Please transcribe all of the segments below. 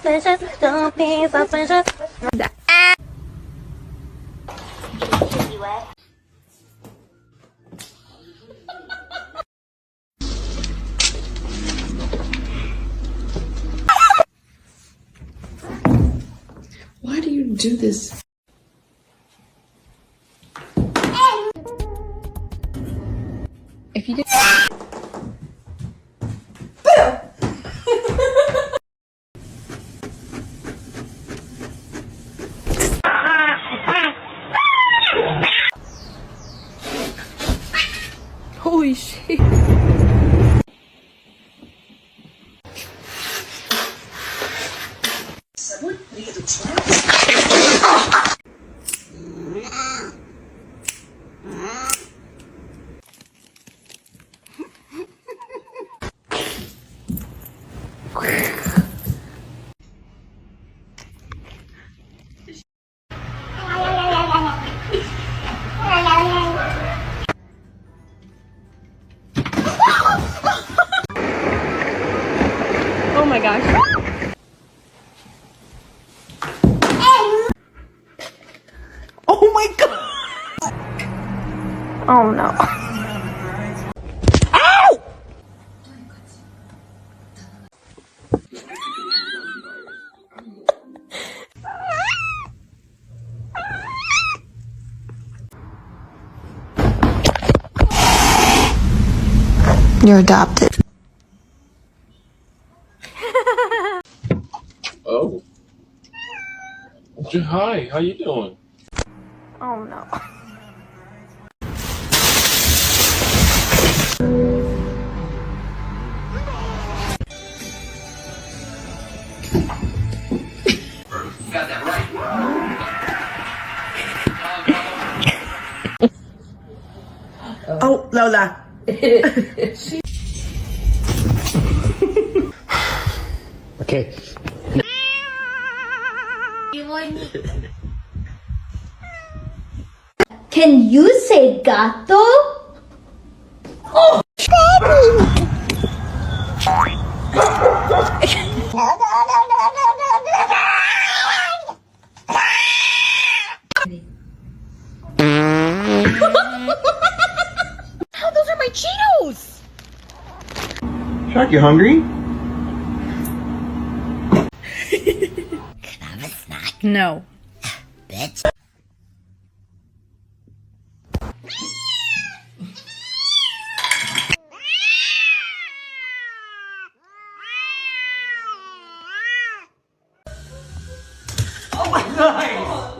suspicious. Don't be suspicious. Why do you do this? If you did. Holy shit. Oh my gosh. Oh my god! Oh no. Ow! You're adopted. Oh. Hi, how you doing? Oh no. Got that right. Oh, Lola. Okay. Can you say gato? Oh, Oh, those are my Cheetos! Shark, you hungry? No. Bitch. Oh my god!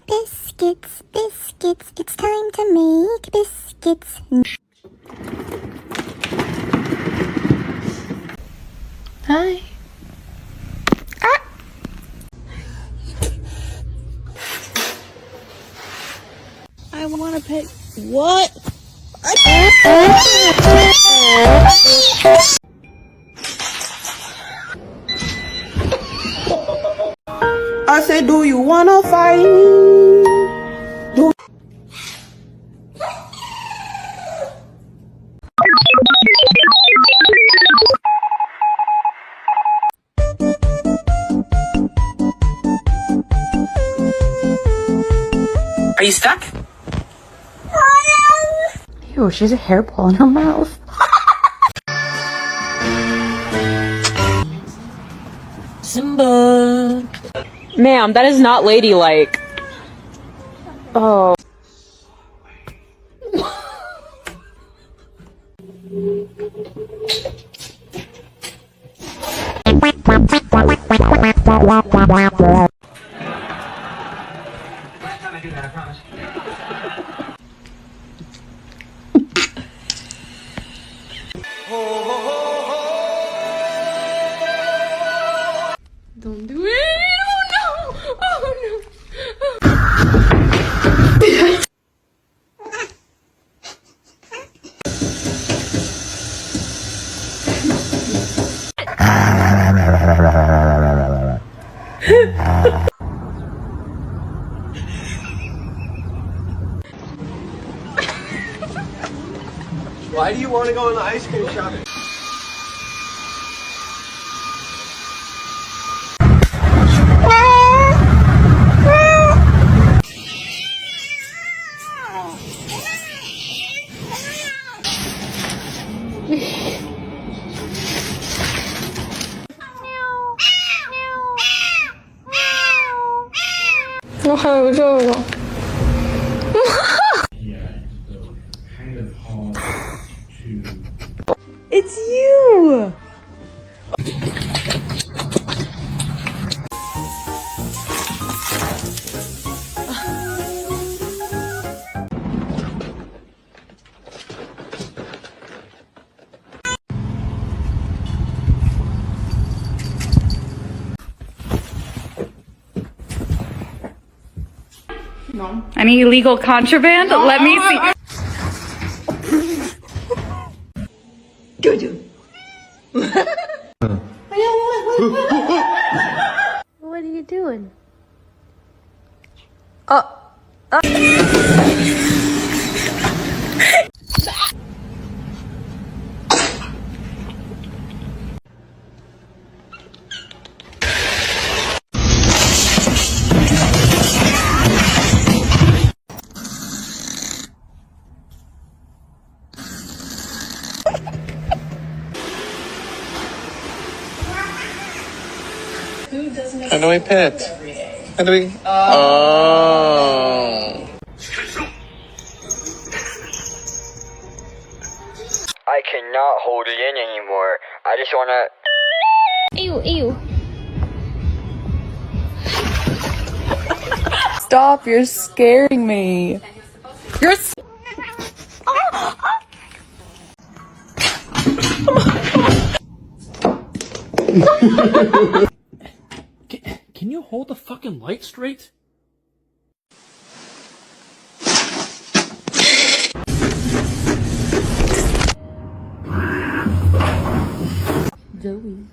Biscuits, biscuits, it's time to make biscuits. Hi. I want to pet. What? I said, do you wanna fight? Do Are you stuck? Ew, she has a hairball in her mouth. Simba. Ma'am, that is not ladylike. Oh. I promise. Don't do it. Oh no. Oh no. Why do you want to go on the ice cream shopping? It's you. Any illegal contraband? Let me see. What are you doing? How do we pet? How do we? Oh. I cannot hold it in anymore. I just wanna. Ew, ew. Stop, you're scaring me. You're Can you hold the fucking light straight? Zoe.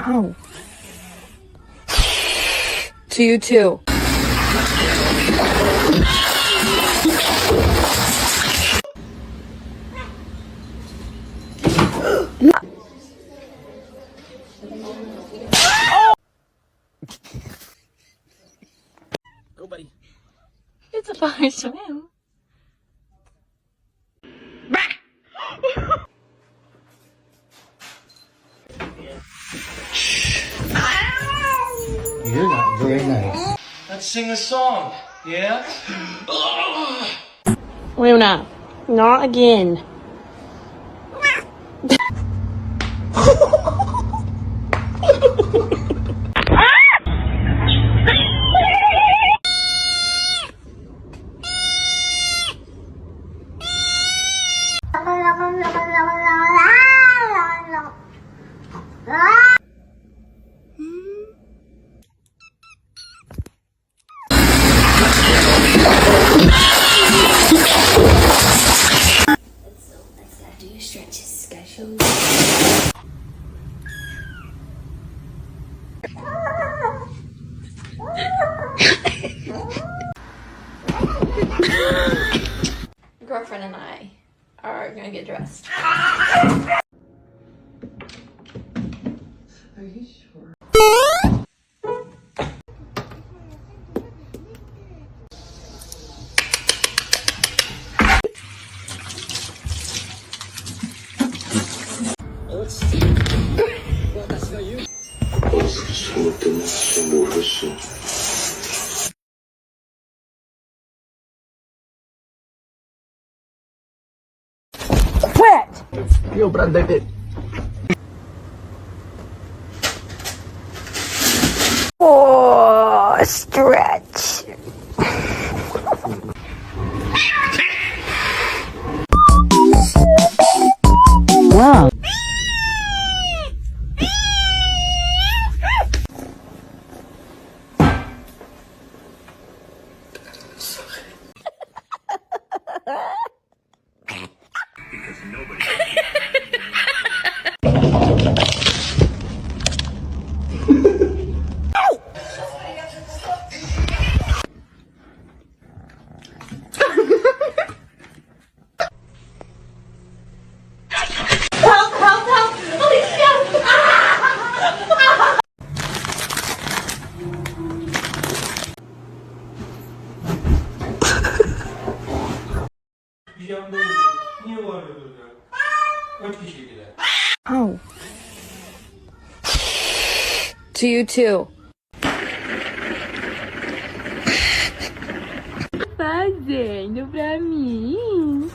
Ow. To you too. Go, buddy. It's a fire swim. You're not very nice. Let's sing a song, yeah? Luna, not again. Girlfriend and I are gonna get dressed. Are you sure? Quit! Yo, prendete. Oh, stretch. Wow. Oh. To you too. Fazendo pra mim.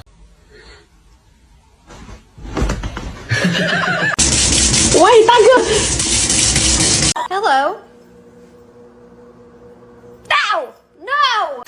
Oi, tá ganhando. Hello? No! No!